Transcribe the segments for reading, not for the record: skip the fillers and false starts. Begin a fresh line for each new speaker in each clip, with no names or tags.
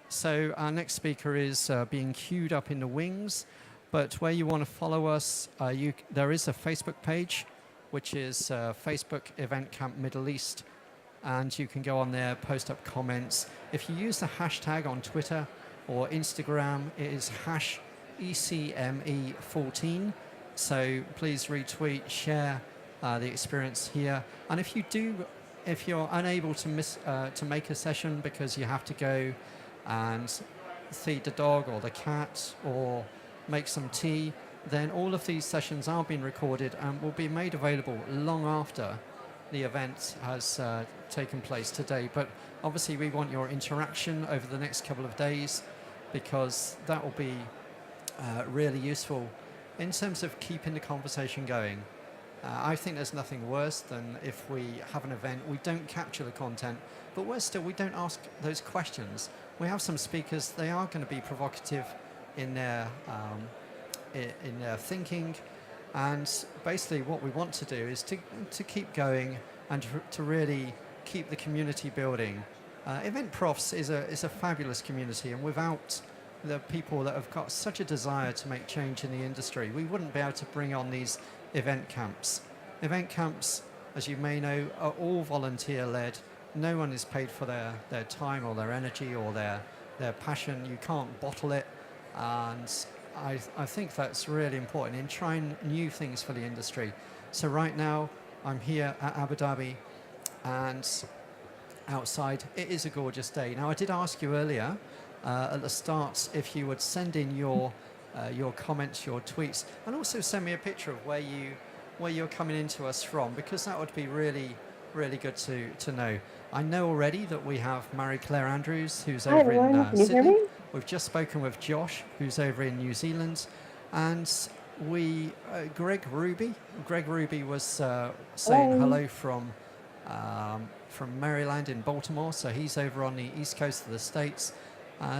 So our next speaker is being queued up in the wings, but where you want to follow us, there is a Facebook page, which is Facebook Event Camp Middle East, and you can go on there, post up comments. If you use the hashtag on Twitter or Instagram, it is hash ECME14. So please retweet, share the experience here. And if you're unable to make a session because you have to go and feed the dog or the cat or make some tea, then all of these sessions are being recorded and will be made available long after the event has taken place today. But obviously we want your interaction over the next couple of days, because that will be really useful in terms of keeping the conversation going. I think there's nothing worse than if we have an event, we don't capture the content, but worse still, we don't ask those questions. We have some speakers, they are going to be provocative in their thinking, and basically what we want to do is to keep going and to really keep the community building. Event Profs is a fabulous community, and without the people that have got such a desire to make change in the industry, we wouldn't be able to bring on these event camps. Event camps, as you may know, are all volunteer-led. No one is paid for their time or their energy or their passion. You can't bottle it, and I think that's really important in trying new things for the industry. So right now, I'm here at Abu Dhabi, and outside, it is a gorgeous day. Now, I did ask you earlier at the start if you would send in your comments, your tweets, and also send me a picture of where you're coming into us from, because that would be really, really good to know. I know already that we have Marie-Claire Andrews, who's over in Sydney. We've just spoken with Josh, who's over in New Zealand, and Greg Ruby was saying hello from Maryland in Baltimore, so he's over on the east coast of the States.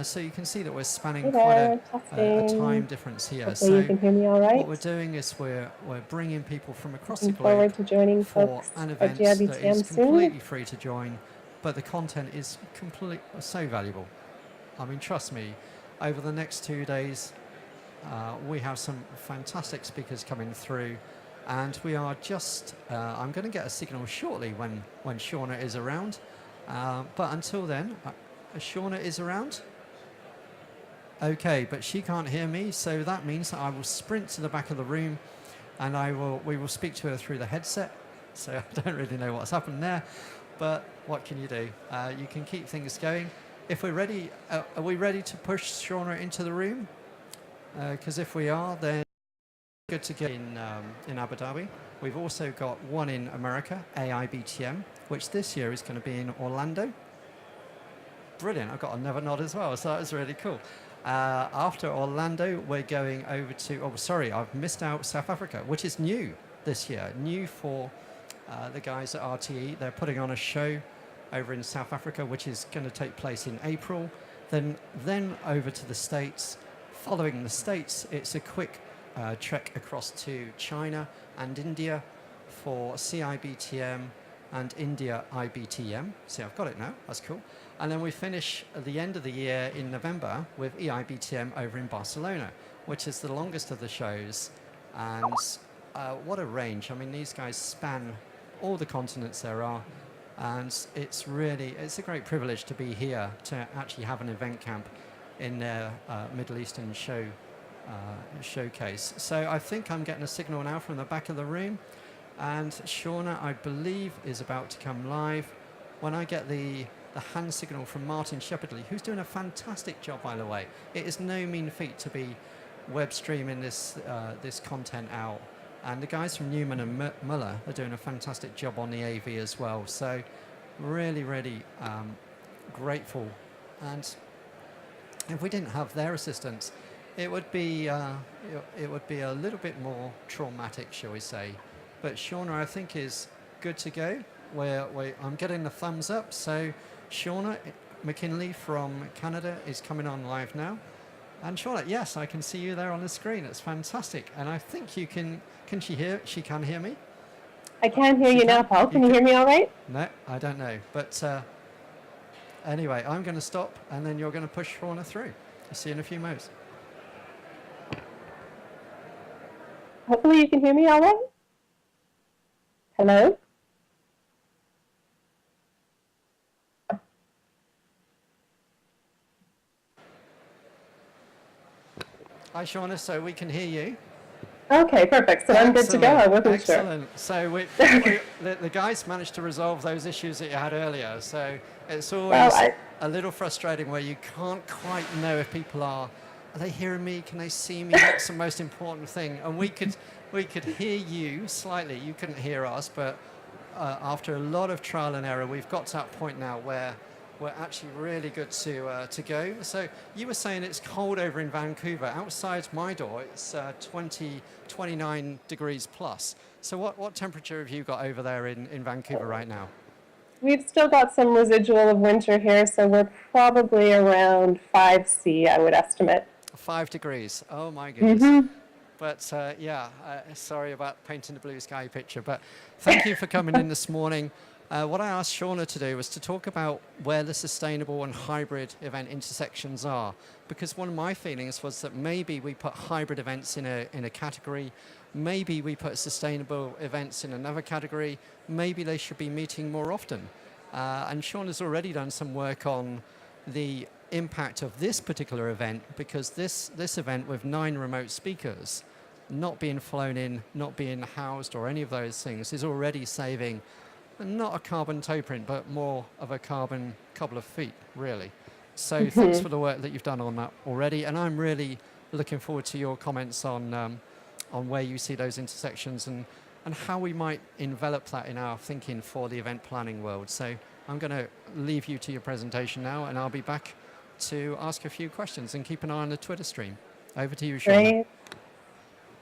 So you can see that we're spanning quite a time difference here.
Hopefully you can hear me all right.
What we're doing is we're bringing people from across the globe
to joining
for an event that is completely free to join, but the content is so valuable. I mean, trust me, over the next 2 days, we have some fantastic speakers coming through, and we are just, I'm going to get a signal shortly when Shawna is around, but until then, Shawna is around. Okay, but she can't hear me, so that means that I will sprint to the back of the room, and we will speak to her through the headset. So I don't really know what's happened there, but what can you do? You can keep things going. If we're ready, are we ready to push Shawna into the room? Because if we are, then good to get in Abu Dhabi. We've also got one in America, AIBTM, which this year is going to be in Orlando. Brilliant, I've got another nod as well, so that was really cool. After Orlando, we're going over to, I've missed out South Africa, which is new this year, new for the guys at RTE. They're putting on a show over in South Africa, which is going to take place in April. Then over to the States. Following the States, it's a quick trek across to China and India for CIBTM and India IBTM. See, I've got it now, that's cool. And then we finish at the end of the year in November with EIBTM over in Barcelona, which is the longest of the shows. And what a range. I mean, these guys span all the continents there are. And it's a great privilege to be here to actually have an event camp in their Middle Eastern showcase. So I think I'm getting a signal now from the back of the room. And Shawna, I believe, is about to come live. When I get the hand signal from Martin Shepherdley, who's doing a fantastic job, by the way. It is no mean feat to be web streaming this content out. And the guys from Newman and Muller are doing a fantastic job on the AV as well. So really, really grateful. And if we didn't have their assistance, it would be a little bit more traumatic, shall we say. But Shawna, I think, is good to go. I'm getting the thumbs up. So Shawna McKinley from Canada is coming on live now. And Shawna, yes, I can see you there on the screen. It's fantastic. And I think you can she can hear me?
I can hear you now, Paul. Can you hear me all right?
No, I don't know. But Anyway, I'm going to stop, and then you're going to push Shawna through. I'll see you in a few moments.
Hopefully you can hear me all right. Hello?
Hi, Shawna. So we can hear you.
Okay, perfect. So I'm good to go. I wasn't sure.
Excellent. So the guys managed to resolve those issues that you had earlier. So it's always a little frustrating where you can't quite know if people are they hearing me? Can they see me? That's the most important thing. And we could hear you slightly. You couldn't hear us, but after a lot of trial and error, we've got to that point now where we're actually really good to go. So you were saying it's cold over in Vancouver. Outside my door, it's 29 degrees plus. So what temperature have you got over there in Vancouver right now?
We've still got some residual of winter here, so we're probably around 5°C, I would estimate.
5 degrees. Oh, my goodness. Mm-hmm. But sorry about painting the blue sky picture, but thank you for coming in this morning. What I asked Shawna to do was to talk about where the sustainable and hybrid event intersections are, because one of my feelings was that maybe we put hybrid events in a category, maybe we put sustainable events in another category, maybe they should be meeting more often. And Shawna's already done some work on the impact of this particular event, because this event with 9 remote speakers, not being flown in, not being housed or any of those things, is already saving not a carbon toe print, but more of a carbon couple of feet, really. So thanks for the work that you've done on that already. And I'm really looking forward to your comments on where you see those intersections and how we might envelop that in our thinking for the event planning world. So I'm going to leave you to your presentation now, and I'll be back to ask a few questions, and keep an eye on the Twitter stream. Over to you, Shawna.
Great.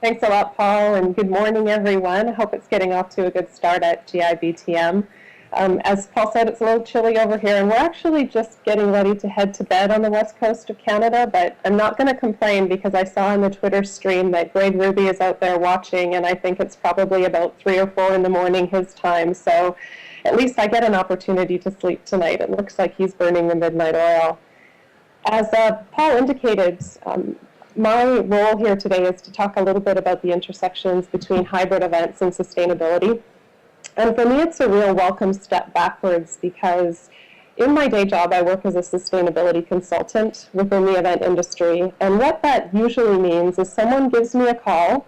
Thanks a lot, Paul, and good morning, everyone. I hope it's getting off to a good start at GIBTM. As Paul said, it's a little chilly over here, and we're actually just getting ready to head to bed on the west coast of Canada, but I'm not going to complain because I saw on the Twitter stream that Greg Ruby is out there watching, and I think it's probably about 3 or 4 in the morning his time, so at least I get an opportunity to sleep tonight. It looks like he's burning the midnight oil. As Paul indicated, my role here today is to talk a little bit about the intersections between hybrid events and sustainability. And for me, it's a real welcome step backwards because in my day job, I work as a sustainability consultant within the event industry. And what that usually means is someone gives me a call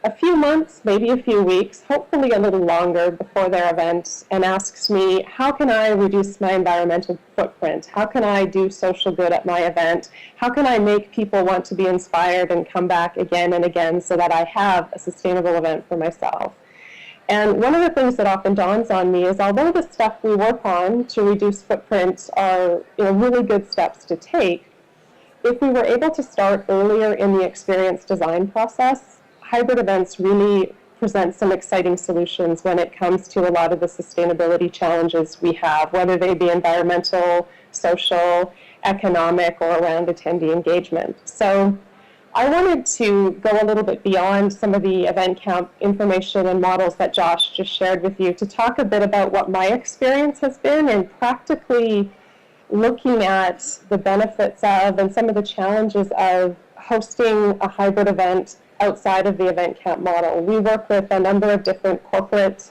a few months, maybe a few weeks, hopefully a little longer before their event, and asks me, how can I reduce my environmental footprint? How can I do social good at my event? How can I make people want to be inspired and come back again and again so that I have a sustainable event for myself? And one of the things that often dawns on me is, although the stuff we work on to reduce footprint are really good steps to take, if we were able to start earlier in the experience design process, hybrid events really present some exciting solutions when it comes to a lot of the sustainability challenges we have, whether they be environmental, social, economic, or around attendee engagement. So I wanted to go a little bit beyond some of the event camp information and models that Josh just shared with you to talk a bit about what my experience has been in practically looking at the benefits of and some of the challenges of hosting a hybrid event outside of the event camp model. We work with a number of different corporate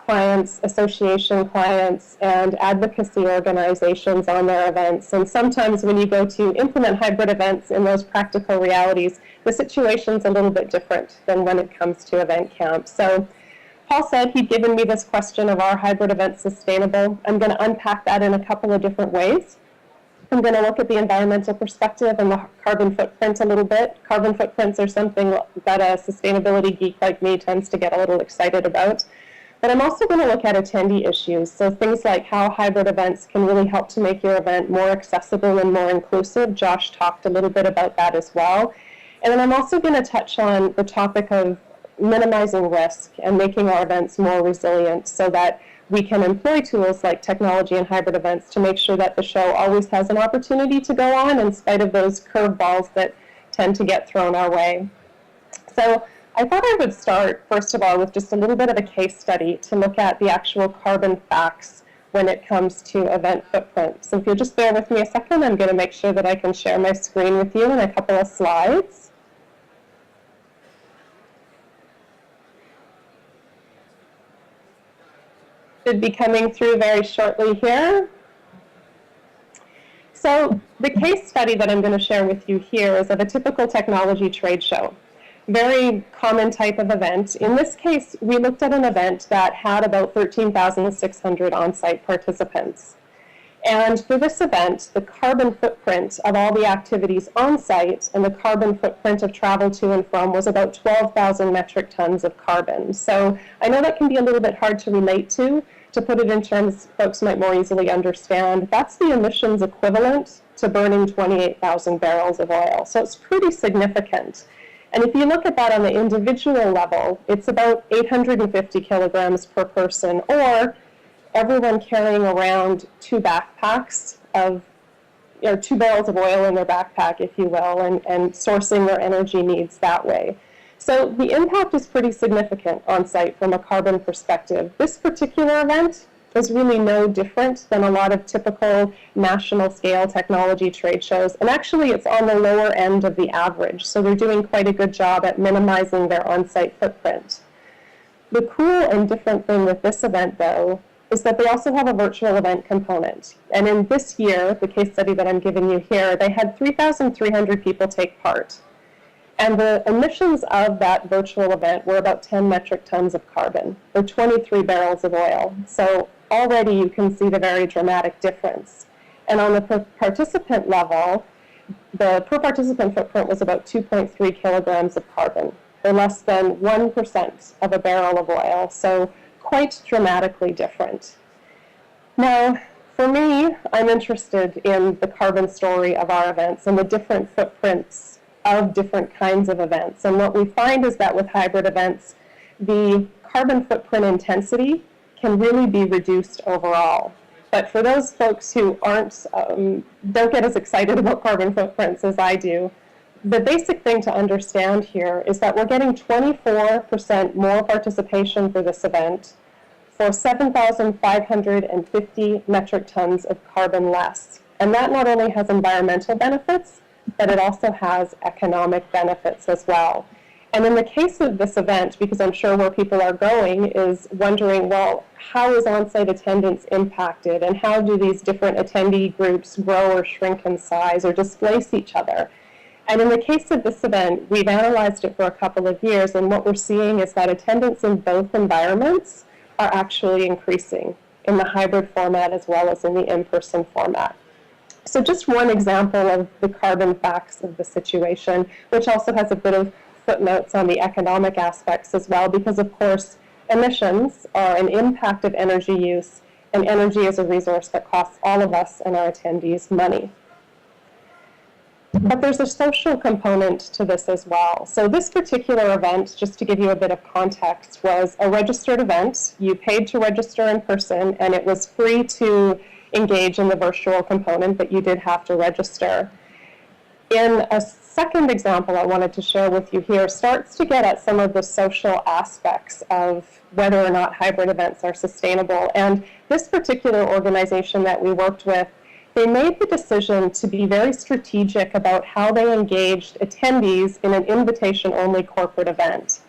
clients, association clients, and advocacy organizations on their events. And sometimes when you go to implement hybrid events in those practical realities, the situation's a little bit different than when it comes to event camp. So Paul said he'd given me this question of, are hybrid events sustainable? I'm going to unpack that in a couple of different ways. I'm going to look at the environmental perspective and the carbon footprint a little bit. Carbon footprints are something that a sustainability geek like me tends to get a little excited about. But I'm also going to look at attendee issues, so things like how hybrid events can really help to make your event more accessible and more inclusive. Josh talked a little bit about that as well. And then I'm also going to touch on the topic of minimizing risk and making our events more resilient so that we can employ tools like technology and hybrid events to make sure that the show always has an opportunity to go on in spite of those curveballs that tend to get thrown our way. So I thought I would start, first of all, with just a little bit of a case study to look at the actual carbon facts when it comes to event footprint. So if you'll just bear with me a second, I'm going to make sure that I can share my screen with you in a couple of slides. Should be coming through very shortly here. So the case study that I'm going to share with you here is of a typical technology trade show. Very common type of event. In this case, we looked at an event that had about 13,600 on-site participants. And for this event, the carbon footprint of all the activities on-site and the carbon footprint of travel to and from was about 12,000 metric tons of carbon. So I know that can be a little bit hard to relate to. To put it in terms folks might more easily understand, that's the emissions equivalent to burning 28,000 barrels of oil. So it's pretty significant. And if you look at that on the individual level, it's about 850 kilograms per person, or everyone carrying around 2 backpacks of, 2 barrels of oil in their backpack, if you will, and sourcing their energy needs that way. So the impact is pretty significant on site from a carbon perspective. This particular event is really no different than a lot of typical national scale technology trade shows. And actually it's on the lower end of the average. So they're doing quite a good job at minimizing their on-site footprint. The cool and different thing with this event though is that they also have a virtual event component. And in this year, the case study that I'm giving you here, they had 3,300 people take part. And the emissions of that virtual event were about 10 metric tons of carbon, or 23 barrels of oil. So already you can see the very dramatic difference. And on the per participant level, the per participant footprint was about 2.3 kilograms of carbon, or less than 1% of a barrel of oil. So quite dramatically different. Now, for me, I'm interested in the carbon story of our events and the different footprints of different kinds of events. And what we find is that with hybrid events, the carbon footprint intensity can really be reduced overall. But for those folks who don't get as excited about carbon footprints as I do, the basic thing to understand here is that we're getting 24% more participation for this event for 7,550 metric tons of carbon less. And that not only has environmental benefits, but it also has economic benefits as well. And in the case of this event, because I'm sure where people are going is wondering, well, how is on-site attendance impacted, and how do these different attendee groups grow or shrink in size or displace each other? And in the case of this event, we've analyzed it for a couple of years, and what we're seeing is that attendance in both environments are actually increasing in the hybrid format as well as in the in-person format. So just one example of the carbon facts of the situation, which also has a bit of footnotes on the economic aspects as well, because of course emissions are an impact of energy use, and energy is a resource that costs all of us and our attendees money. But there's a social component to this as well. So this particular event, just to give you a bit of context, was a registered event. You paid to register in person, and it was free to engage in the virtual component, but you did have to register. In a second example I wanted to share with you here starts to get at some of the social aspects of whether or not hybrid events are sustainable. And this particular organization that we worked with, they made the decision to be very strategic about how they engaged attendees in an invitation-only corporate event.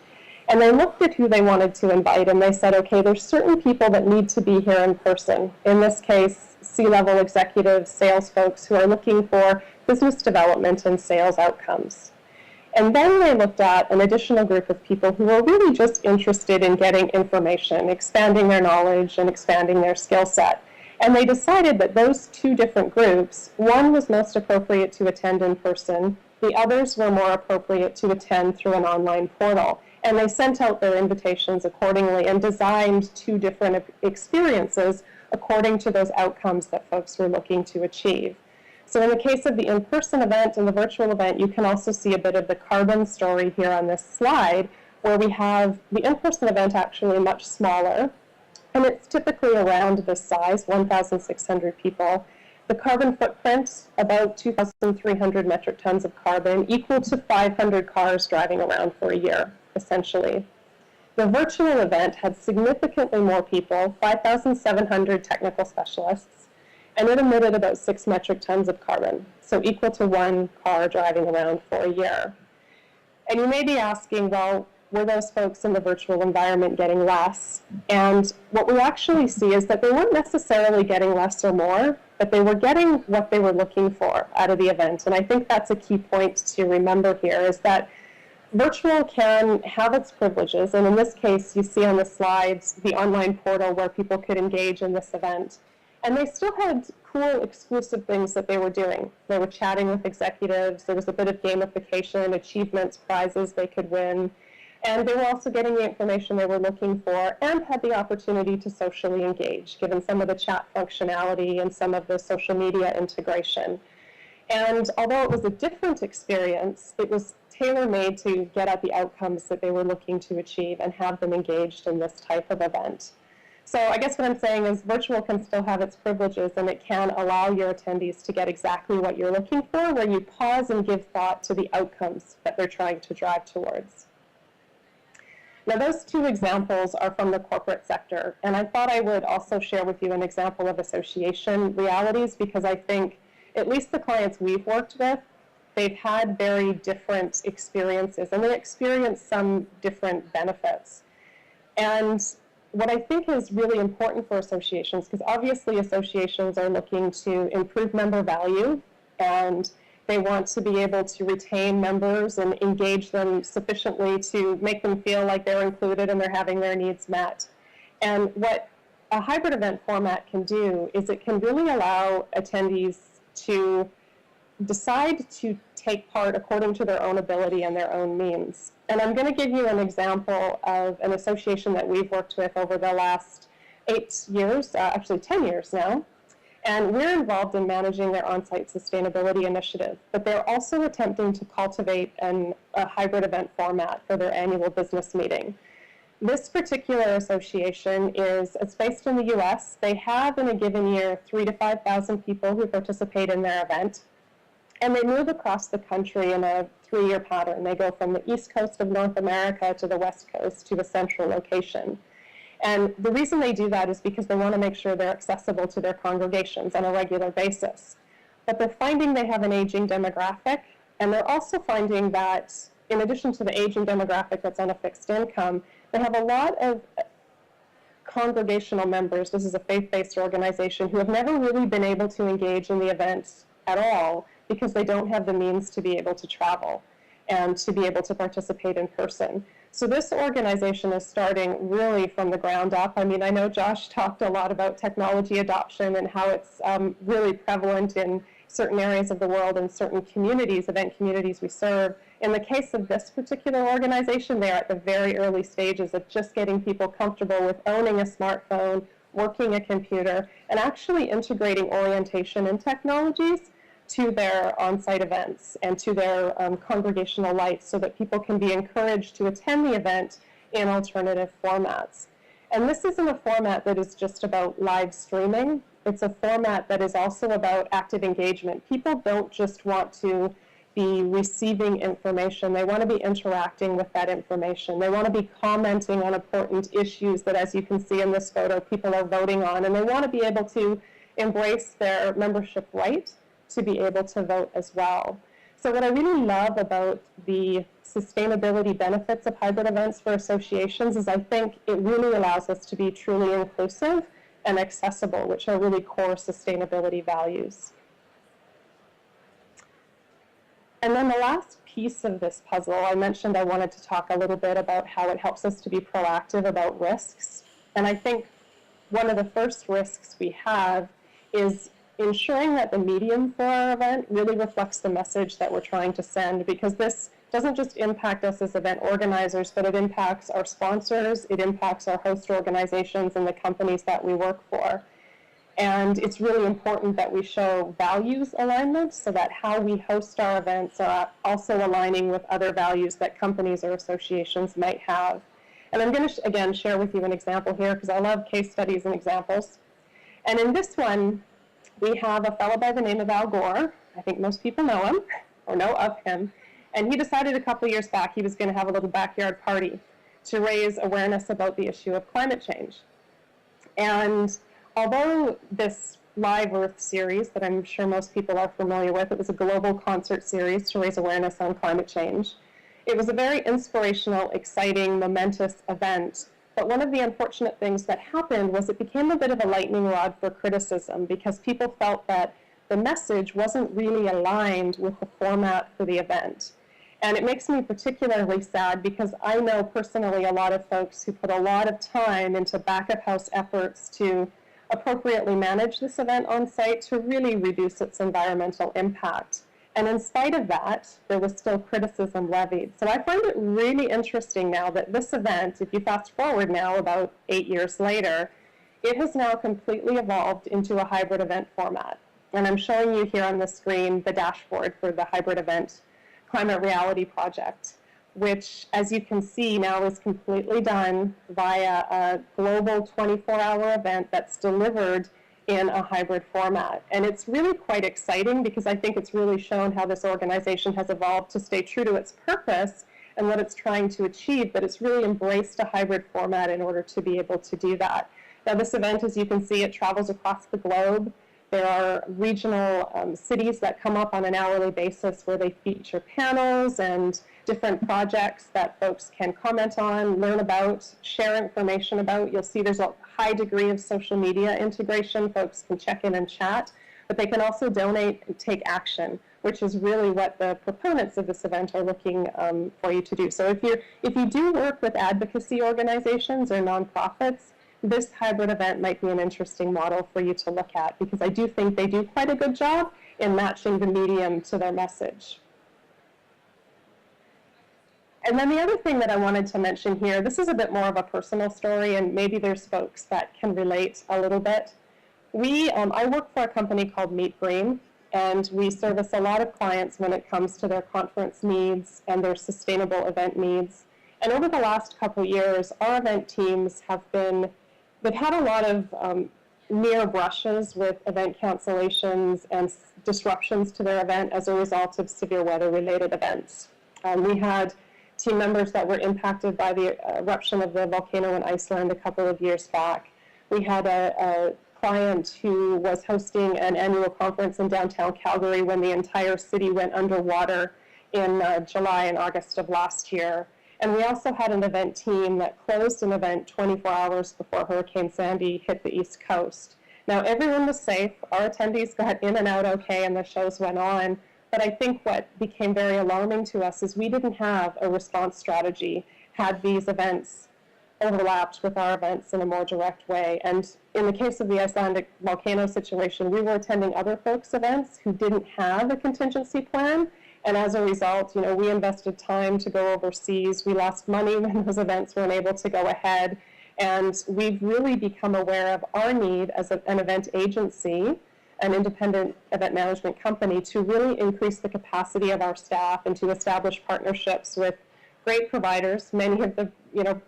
And they looked at who they wanted to invite, and they said, okay, there's certain people that need to be here in person. In this case, C-level executives, sales folks who are looking for business development and sales outcomes. And then they looked at an additional group of people who were really just interested in getting information, expanding their knowledge and expanding their skill set. And they decided that those two different groups, one was most appropriate to attend in person, the others were more appropriate to attend through an online portal. And they sent out their invitations accordingly and designed two different experiences according to those outcomes that folks were looking to achieve. So in the case of the in-person event and the virtual event, you can also see a bit of the carbon story here on this slide, where we have the in-person event actually much smaller, and it's typically around this size, 1,600 people. The carbon footprint, about 2,300 metric tons of carbon, equal to 500 cars driving around for a year, essentially. The virtual event had significantly more people, 5,700 technical specialists, and it emitted about 6 metric tons of carbon, so equal to 1 car driving around for a year. And you may be asking, well, were those folks in the virtual environment getting less? And what we actually see is that they weren't necessarily getting less or more, but they were getting what they were looking for out of the event. And I think that's a key point to remember here, is that virtual can have its privileges. And in this case, you see on the slides the online portal where people could engage in this event. And they still had cool, exclusive things that they were doing. They were chatting with executives. There was a bit of gamification, achievements, prizes they could win. And they were also getting the information they were looking for and had the opportunity to socially engage, given some of the chat functionality and some of the social media integration. And although it was a different experience, it was tailor-made to get at the outcomes that they were looking to achieve and have them engaged in this type of event. So I guess what I'm saying is virtual can still have its privileges, and it can allow your attendees to get exactly what you're looking for, where you pause and give thought to the outcomes that they're trying to drive towards. Now, those 2 examples are from the corporate sector, and I thought I would also share with you an example of association realities, because I think at least the clients we've worked with, they've had very different experiences, and they experience some different benefits. And what I think is really important for associations, because obviously associations are looking to improve member value, and they want to be able to retain members and engage them sufficiently to make them feel like they're included and they're having their needs met. And what a hybrid event format can do is it can really allow attendees to decide to take part according to their own ability and their own means. And I'm going to give you an example of an association that we've worked with over the last 8 years, actually 10 years now. And we're involved in managing their on-site sustainability initiative, but they're also attempting to cultivate a hybrid event format for their annual business meeting. This particular association it's based in the US. They have in a given year 3,000 to 5,000 people who participate in their event, and they move across the country in a 3-year pattern. They go from the east coast of North America to the west coast to a central location. And the reason they do that is because they want to make sure they're accessible to their congregations on a regular basis. But they're finding they have an aging demographic, and they're also finding that in addition to the aging demographic that's on a fixed income, they have a lot of congregational members. This is a faith-based organization who have never really been able to engage in the event at all because they don't have the means to be able to travel and to be able to participate in person. So this organization is starting really from the ground up. I mean, I know Josh talked a lot about technology adoption and how it's really prevalent in certain areas of the world and certain communities, event communities we serve. In the case of this particular organization, they're at the very early stages of just getting people comfortable with owning a smartphone, working a computer, and actually integrating orientation and technologies to their on-site events and to their congregational life so that people can be encouraged to attend the event in alternative formats. And this isn't a format that is just about live streaming. It's a format that is also about active engagement. People don't just want to be receiving information. They want to be interacting with that information. They want to be commenting on important issues that, as you can see in this photo, people are voting on. And they want to be able to embrace their membership right to be able to vote as well. So what I really love about the sustainability benefits of hybrid events for associations is I think it really allows us to be truly inclusive and accessible, which are really core sustainability values. And then the last piece of this puzzle, I mentioned I wanted to talk a little bit about how it helps us to be proactive about risks. And I think one of the first risks we have is ensuring that the medium for our event really reflects the message that we're trying to send, because this doesn't just impact us as event organizers, but it impacts our sponsors, it impacts our host organizations and the companies that we work for. And it's really important that we show values alignment so that how we host our events are also aligning with other values that companies or associations might have. And I'm going to, again, share with you an example here because I love case studies and examples. And in this one, we have a fellow by the name of Al Gore. I think most people know him or know of him. And he decided a couple of years back he was going to have a little backyard party. to raise awareness about the issue of climate change. And although this Live Earth series that I'm sure most people are familiar with, it was a global concert series to raise awareness on climate change. It was a very inspirational, exciting, momentous event. But one of the unfortunate things that happened was it became a bit of a lightning rod for criticism because people felt that the message wasn't really aligned with the format for the event. And it makes me particularly sad because I know personally a lot of folks who put a lot of time into back-of-house efforts to appropriately manage this event on site to really reduce its environmental impact. And in spite of that, there was still criticism levied. So I find it really interesting now that this event, if you fast forward now about 8 years later, it has now completely evolved into a hybrid event format. And I'm showing you here on the screen the dashboard for the hybrid event Climate Reality Project, which, as you can see now, is completely done via a global 24-hour event that's delivered in a hybrid format. And it's really quite exciting because I think it's really shown how this organization has evolved to stay true to its purpose and what it's trying to achieve, but it's really embraced a hybrid format in order to be able to do that. Now, this event, as you can see, it travels across the globe. There are regional cities that come up on an hourly basis where they feature panels and different projects that folks can comment on, learn about, share information about. You'll see there's a high degree of social media integration. Folks can check in and chat, but they can also donate and take action, which is really what the proponents of this event are looking for you to do. So if you do work with advocacy organizations or nonprofits, this hybrid event might be an interesting model for you to look at because I do think they do quite a good job in matching the medium to their message. And then the other thing that I wanted to mention here, this is a bit more of a personal story and maybe there's folks that can relate a little bit. I work for a company called Meet Green, and we service a lot of clients when it comes to their conference needs and their sustainable event needs. And over the last couple of years, our event teams they've had a lot of near brushes with event cancellations and disruptions to their event as a result of severe weather-related events. We had team members that were impacted by the eruption of the volcano in Iceland a couple of years back. We had a client who was hosting an annual conference in downtown Calgary when the entire city went underwater in July and August of last year. And we also had an event team that closed an event 24 hours before Hurricane Sandy hit the East Coast. Now, everyone was safe. Our attendees got in and out okay, and the shows went on. But I think what became very alarming to us is we didn't have a response strategy had these events overlapped with our events in a more direct way. And in the case of the Icelandic volcano situation, we were attending other folks' events who didn't have a contingency plan. And as a result, we invested time to go overseas. We lost money when those events weren't able to go ahead. And we've really become aware of our need as an event agency, an independent event management company, to really increase the capacity of our staff and to establish partnerships with great providers. Many of the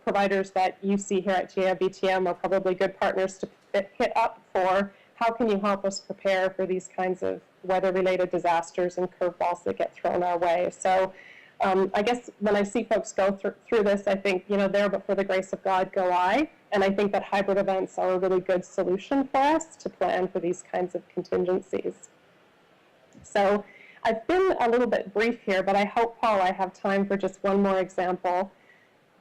providers that you see here at GIBTM are probably good partners to hit up for how can you help us prepare for these kinds of weather-related disasters and curveballs that get thrown our way. So I guess when I see folks go through this, I think, there but for the grace of God go I. And I think that hybrid events are a really good solution for us to plan for these kinds of contingencies. So I've been a little bit brief here, but I hope, Paul, I have time for just one more example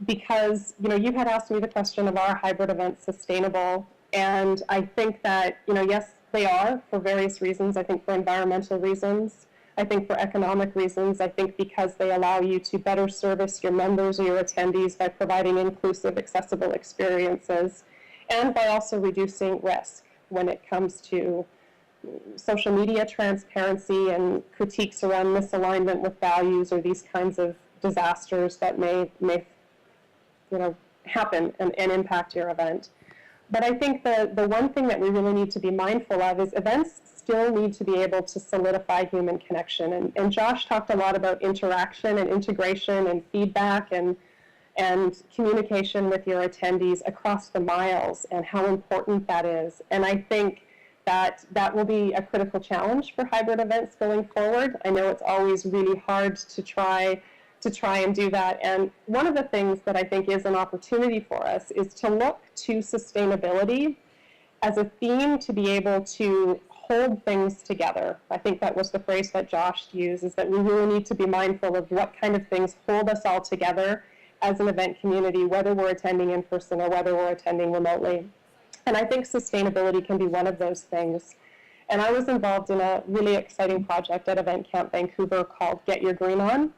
because, you had asked me the question of our hybrid events sustainable? And I think that, yes, they are for various reasons. I think for environmental reasons. I think for economic reasons. I think because they allow you to better service your members or your attendees by providing inclusive, accessible experiences, and by also reducing risk when it comes to social media transparency and critiques around misalignment with values or these kinds of disasters that may happen and impact your event. But I think the one thing that we really need to be mindful of is events still need to be able to solidify human connection. And Josh talked a lot about interaction and integration and feedback and communication with your attendees across the miles and how important that is. And I think that will be a critical challenge for hybrid events going forward. I know it's always really hard to try to try and do that. And one of the things that I think is an opportunity for us is to look to sustainability as a theme to be able to hold things together. I think that was the phrase that Josh used, is that we really need to be mindful of what kind of things hold us all together as an event community, whether we're attending in person or whether we're attending remotely. And I think sustainability can be one of those things. And I was involved in a really exciting project at Event Camp Vancouver called Get Your Green On.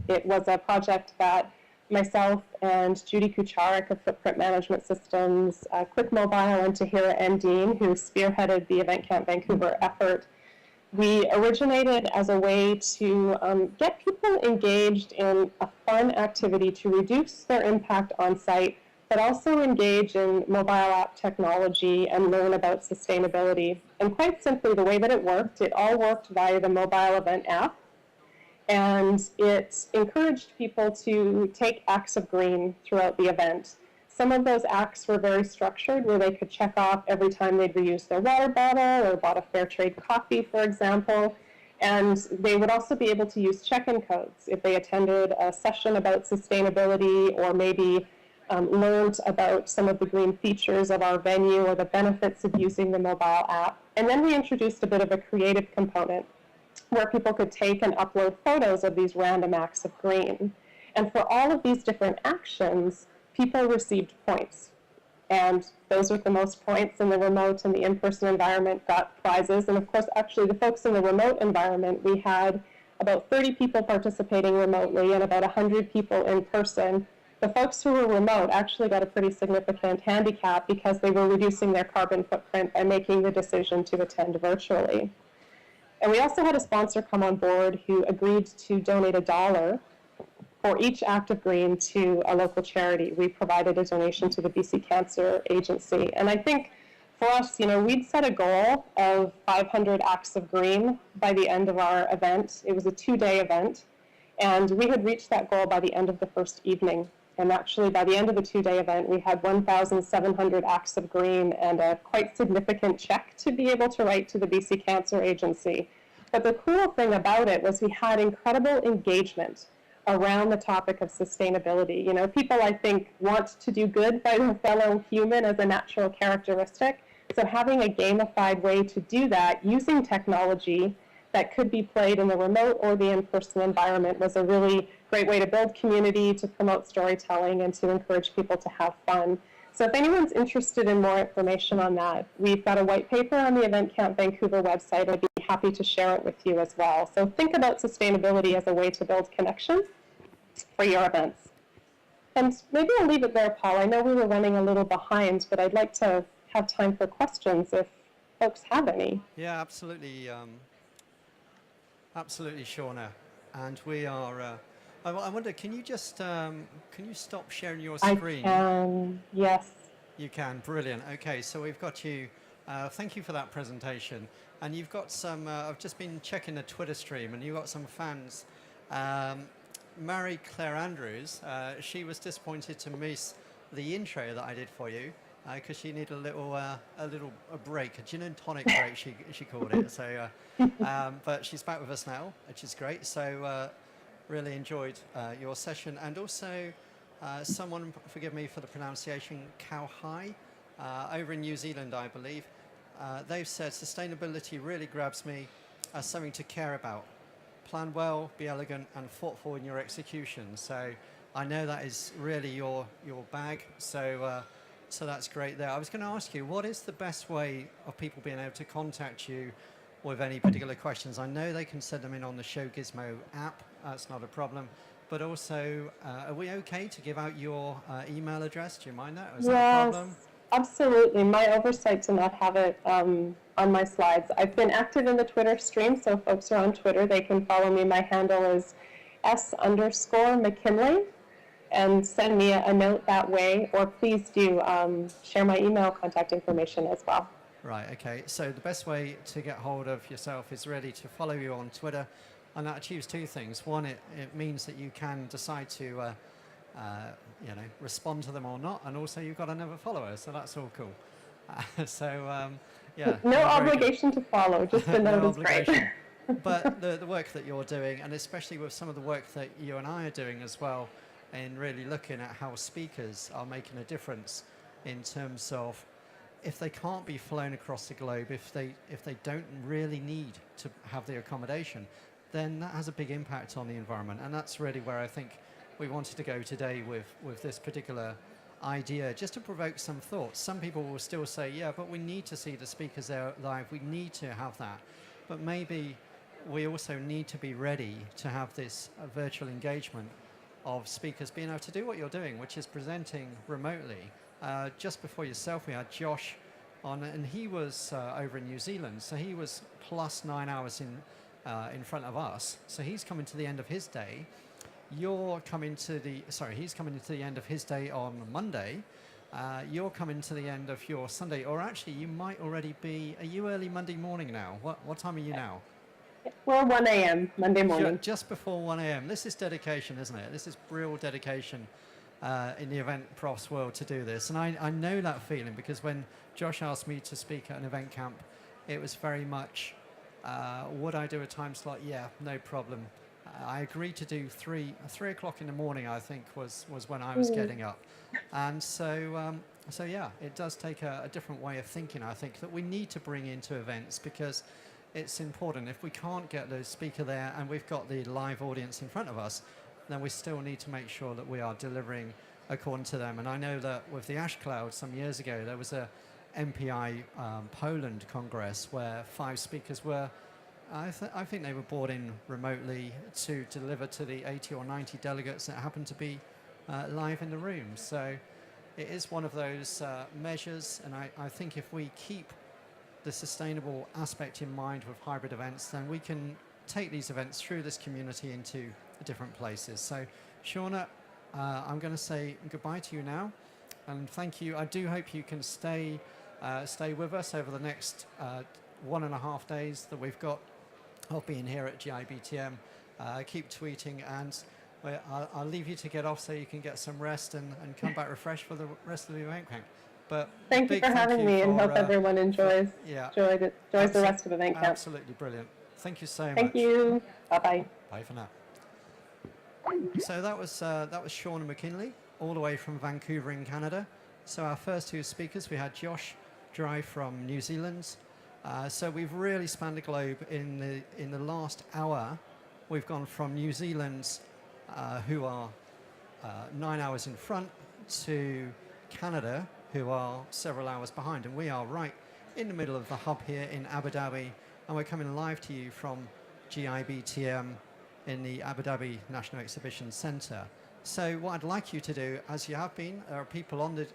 It was a project that myself and Judy Kucharik of Footprint Management Systems, Quick Mobile, and Tahira Endine, who spearheaded the Event Camp Vancouver effort, we originated as a way to get people engaged in a fun activity to reduce their impact on site, but also engage in mobile app technology and learn about sustainability. And quite simply, the way that it all worked via the mobile event app. And it encouraged people to take acts of green throughout the event. Some of those acts were very structured, where they could check off every time they'd reused their water bottle or bought a fair trade coffee, for example. And they would also be able to use check-in codes if they attended a session about sustainability, or maybe learned about some of the green features of our venue or the benefits of using the mobile app. And then we introduced a bit of a creative component, where people could take and upload photos of these random acts of green. And for all of these different actions, people received points. And those with the most points in the remote and the in-person environment got prizes. And of course, actually, the folks in the remote environment, we had about 30 people participating remotely and about 100 people in person. The folks who were remote actually got a pretty significant handicap because they were reducing their carbon footprint by making the decision to attend virtually. And we also had a sponsor come on board who agreed to donate $1 for each act of green to a local charity. We provided a donation to the BC Cancer Agency. And I think for us, we'd set a goal of 500 acts of green by the end of our event. It was a 2-day event. And we had reached that goal by the end of the first evening. And actually, by the end of the 2-day event, we had 1,700 acts of green and a quite significant check to be able to write to the BC Cancer Agency. But the cool thing about it was we had incredible engagement around the topic of sustainability. People, I think, want to do good by their fellow human as a natural characteristic. So having a gamified way to do that using technology that could be played in the remote or the in-person environment was a really great way to build community, to promote storytelling, and to encourage people to have fun. So if anyone's interested in more information on that, we've got a white paper on the Event Camp Vancouver website. I'd be happy to share it with you as well. So think about sustainability as a way to build connection for your events. And maybe I'll leave it there, Paul. I know we were running a little behind, but I'd like to have time for questions if folks have any.
Yeah, absolutely. Absolutely, Shawna. And we are, I wonder, can you just, can you stop sharing your screen?
I can, yes.
You can, brilliant. Okay, so we've got you, thank you for that presentation. And you've got some, I've just been checking the Twitter stream, and you've got some fans. Mary Claire Andrews, she was disappointed to miss the intro that I did for you, because she needed a little break, a gin and tonic break, she called it. So, but she's back with us now, which is great. So, really enjoyed your session, and also someone, forgive me for the pronunciation, Kauhai, over in New Zealand, I believe. They've said sustainability really grabs me as something to care about. Plan well, be elegant, and thoughtful in your execution. So, I know that is really your bag. So. So that's great there. I was going to ask you, what is the best way of people being able to contact you with any particular questions? I know they can send them in on the Show Gizmo app. That's not a problem. But also, are we okay to give out your email address? Do you mind that? Is that a problem?
Absolutely. My oversight to not have it on my slides. I've been active in the Twitter stream, so if folks are on Twitter, they can follow me. My handle is S_McKinley. And send me a note that way, or please do share my email contact information as well.
Right, okay. So the best way to get hold of yourself is really to follow you on Twitter, and that achieves two things. One, it means that you can decide to respond to them or not, and also you've got another follower, so that's all cool. Yeah.
No obligation to follow, just a note is great.
But the work that you're doing, and especially with some of the work that you and I are doing as well, in really looking at how speakers are making a difference in terms of if they can't be flown across the globe, if they don't really need to have the accommodation, then that has a big impact on the environment. And that's really where I think we wanted to go today with this particular idea, just to provoke some thoughts. Some people will still say, yeah, but we need to see the speakers there live. We need to have that. But maybe we also need to be ready to have this virtual engagement of speakers being able to do what you're doing, which is presenting remotely. Just before yourself, we had Josh on, and he was over in New Zealand, so he was plus 9 hours in front of us. So he's coming to the end of his day. You're coming to he's coming to the end of his day on Monday. You're coming to the end of your Sunday, or actually you might already be, are you early Monday morning now? What time are you now?
Well, 1 a.m. Monday morning.
Just before 1 a.m. This is dedication, isn't it? This is real dedication in the event profs world to do this. And I know that feeling, because when Josh asked me to speak at an event camp, it was very much, would I do a time slot? Yeah, no problem. I agreed to do 3 o'clock in the morning, I think, was when I was getting up. And so yeah, it does take a different way of thinking, I think, that we need to bring into events, because it's important. If we can't get the speaker there and we've got the live audience in front of us, then we still need to make sure that we are delivering according to them. And I know that with the Ash Cloud some years ago, there was a MPI Poland Congress where 5 speakers were, I think they were brought in remotely to deliver to the 80 or 90 delegates that happened to be live in the room. So it is one of those measures, and I think if we keep the sustainable aspect in mind with hybrid events, then we can take these events through this community into different places. So Shawna, I'm going to say goodbye to you now, and thank you. I do hope you can stay with us over the next 1.5 days that we've got of being here at GIBTM. Keep tweeting, and I'll leave you to get off so you can get some rest and come back refreshed for the rest of the event camp. But
thank you for having me, and hope everyone enjoys the rest of the event camp.
Absolutely brilliant. Thank you so much.
Thank you. Bye-bye.
Bye for now. So that was Shawna McKinley, all the way from Vancouver in Canada. So our first 2 speakers, we had Josh Dry from New Zealand. So we've really spanned the globe in the last hour. We've gone from New Zealand, who are 9 hours in front, to Canada, who are several hours behind, and we are right in the middle of the hub here in Abu Dhabi, and we're coming live to you from GIBTM in the Abu Dhabi National Exhibition Centre. So what I'd like you to do, as you have been, there are people on the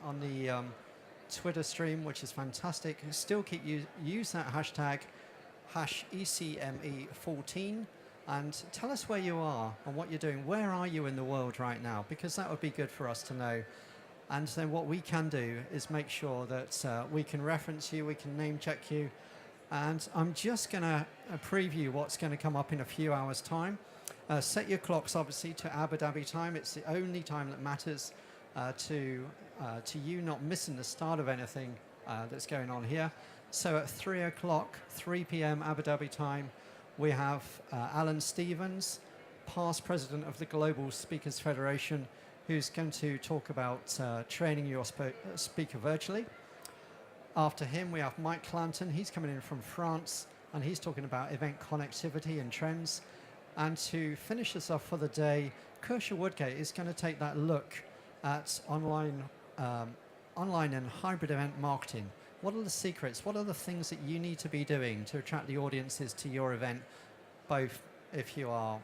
Twitter stream, which is fantastic. Still use that hashtag #ECME14, and tell us where you are and what you're doing. Where are you in the world right now? Because that would be good for us to know. And then what we can do is make sure that we can reference you, we can name check you. And I'm just going to preview what's going to come up in a few hours' time. Set your clocks, obviously, to Abu Dhabi time. It's the only time that matters to you not missing the start of anything that's going on here. So at 3 o'clock, 3 p.m. Abu Dhabi time, we have Alan Stevens, past president of the Global Speakers Federation, who's going to talk about training your speaker virtually. After him, we have Mike Clanton. He's coming in from France, and he's talking about event connectivity and trends. And to finish us off for the day, Kirsha Woodgate is going to take that look at online and hybrid event marketing. What are the secrets? What are the things that you need to be doing to attract the audiences to your event, both if you are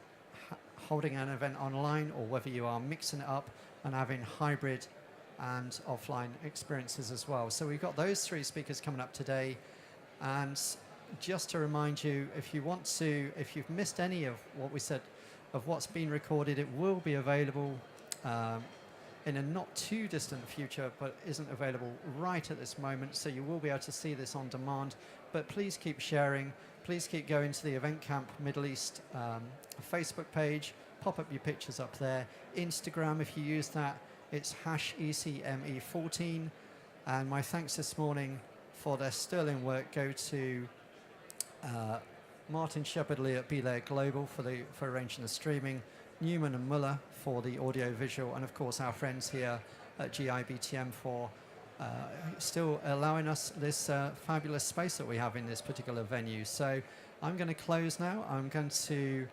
holding an event online or whether you are mixing it up and having hybrid and offline experiences as well. So we've got those 3 speakers coming up today. And just to remind you, if you've missed any of what we said, of what's been recorded, it will be available in a not too distant future, but isn't available right at this moment. So you will be able to see this on demand. But please keep sharing. Please keep going to the Event Camp Middle East Facebook page. Pop up your pictures up there. Instagram, if you use that, it's #ECME14. And my thanks this morning for their sterling work go to Martin Shepherdley at Belair Global for arranging the streaming, Newman and Muller for the audio visual, and of course our friends here at GIBTM for still allowing us this fabulous space that we have in this particular venue. So I'm going to close now. I'm going to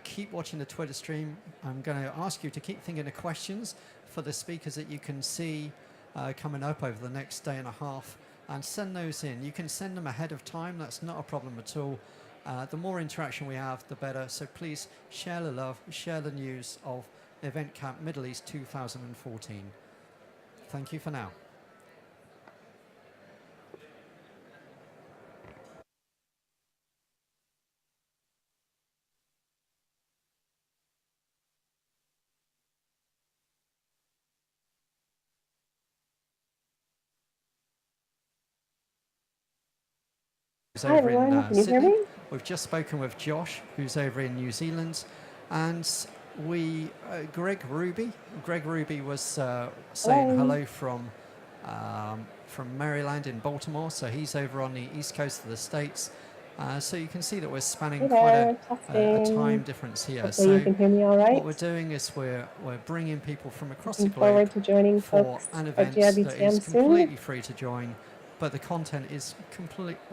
keep watching the Twitter stream. I'm going to ask you to keep thinking of questions for the speakers that you can see coming up over the next day and a half, and send those in. You can send them ahead of time. That's not a problem at all. The more interaction we have, the better. So please share the love, share the news of Event Camp Middle East 2014. Thank you for now.
Hi everyone, can you hear me?
We've just spoken with Josh, who's over in New Zealand, and Greg Ruby. Greg Ruby was saying hello from Maryland in Baltimore, so he's over on the east coast of the States. So you can see that we're spanning quite a time difference here.
Hopefully so you can hear me all right.
What we're doing is we're bringing people from across the globe
forward to joining
for
folks
an
at
event that
GIBTM
is completely free to join, but the content is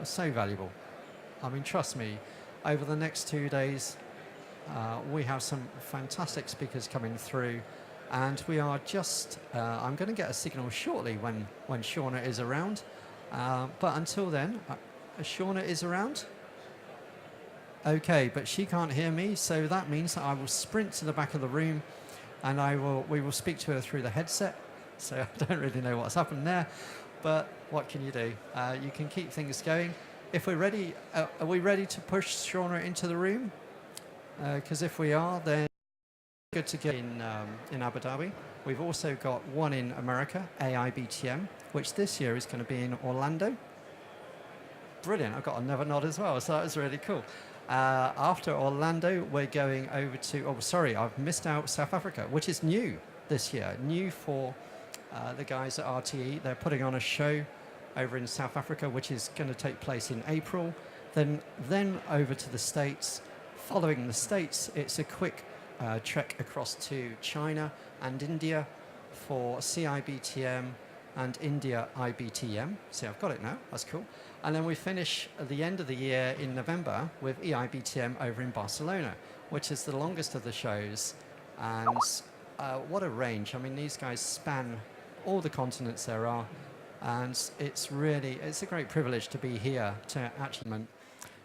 so valuable. I mean, trust me, over the next 2 days, we have some fantastic speakers coming through, and we are just, I'm going to get a signal shortly when Shawna is around, but until then, Shawna is around? Okay, but she can't hear me, so that means that I will sprint to the back of the room, and we will speak to her through the headset, so I don't really know what's happened there. But what can you do? You can keep things going. If we're ready, are we ready to push Shawna into the room? Because if we are, then good to get in Abu Dhabi. We've also got one in America, AIBTM, which this year is going to be in Orlando. Brilliant, I've got another nod as well, so that was really cool. After Orlando, we're going over to, oh sorry, I've missed out South Africa, which is new this year, new for the guys at RTE. They're putting on a show over in South Africa, which is going to take place in April. Then over to the States. Following the States, it's a quick trek across to China and India for CIBTM and India IBTM. See, I've got it now. That's cool. And then we finish at the end of the year in November with EIBTM over in Barcelona, which is the longest of the shows. And what a range. I mean, these guys span all the continents there are, and it's a great privilege to be here to actually.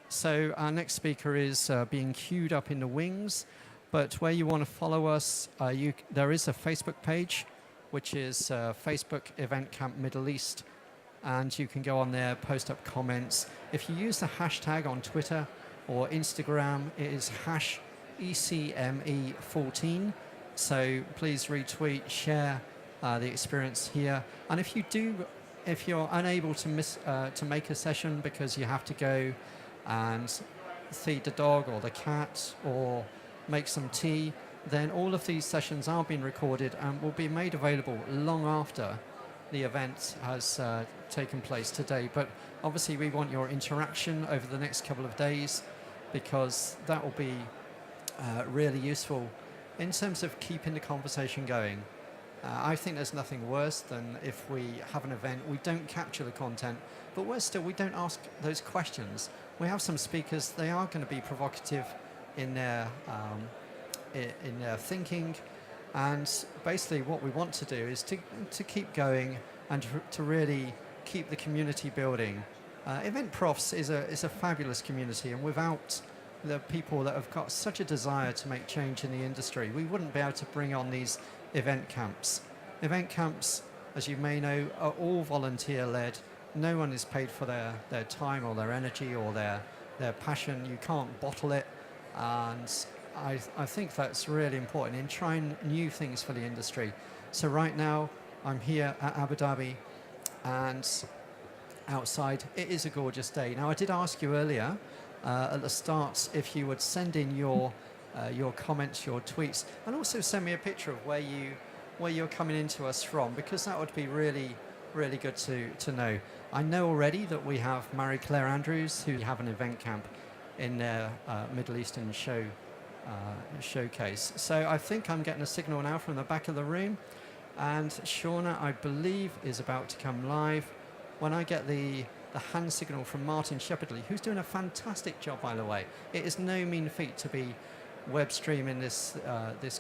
So our next speaker is being queued up in the wings, but where you want to follow us, there is a Facebook page, which is Facebook Event Camp Middle East, and you can go on there, post up comments. If you use the hashtag on Twitter or Instagram, it is #ECME14, so please retweet, share the experience here. And if you're unable to make a session because you have to go and feed the dog or the cat or make some tea, then all of these sessions are being recorded and will be made available long after the event has taken place today. But obviously we want your interaction over the next couple of days, because that will be really useful in terms of keeping the conversation going. I think there's nothing worse than if we have an event, we don't capture the content, but we don't ask those questions. We have some speakers, they are going to be provocative in their thinking, and basically what we want to do is to keep going and to really keep the community building. Event Profs is a fabulous community, and without the people that have got such a desire to make change in the industry, we wouldn't be able to bring on these event camps. Event camps, as you may know, are all volunteer-led. No one is paid for their time or their energy or their passion. You can't bottle it, and I think that's really important in trying new things for the industry. So right now, I'm here at Abu Dhabi, and outside, it is a gorgeous day. Now, I did ask you earlier at the start if you would send in your comments, your tweets, and also send me a picture of where you're coming into us from, because that would be really, really good to know. I know already that we have Marie Claire Andrews, who have an event camp in their Middle Eastern showcase. So I think I'm getting a signal now from the back of the room, and Shawna, I believe, is about to come live. When I get the hand signal from Martin Shepherdley, who's doing a fantastic job, by the way. It is no mean feat to be web streaming this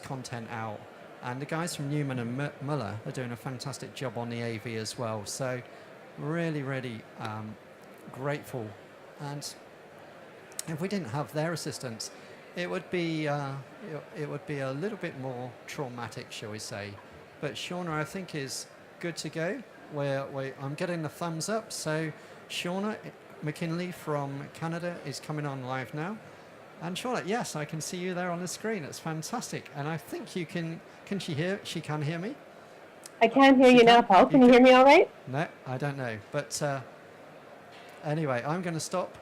content out. And the guys from Newman and Muller are doing a fantastic job on the AV as well. So really, really grateful. And if we didn't have their assistance, it would be a little bit more traumatic, shall we say. But Shawna, I think, is good to go. I'm getting the thumbs up. So Shawna McKinley from Canada is coming on live now. And Shawna, yes, I can see you there on the screen. It's fantastic. And I think you can she can hear me?
I can hear you now, Paul. Can you hear me all right?
No, I don't know. But anyway, I'm going to stop.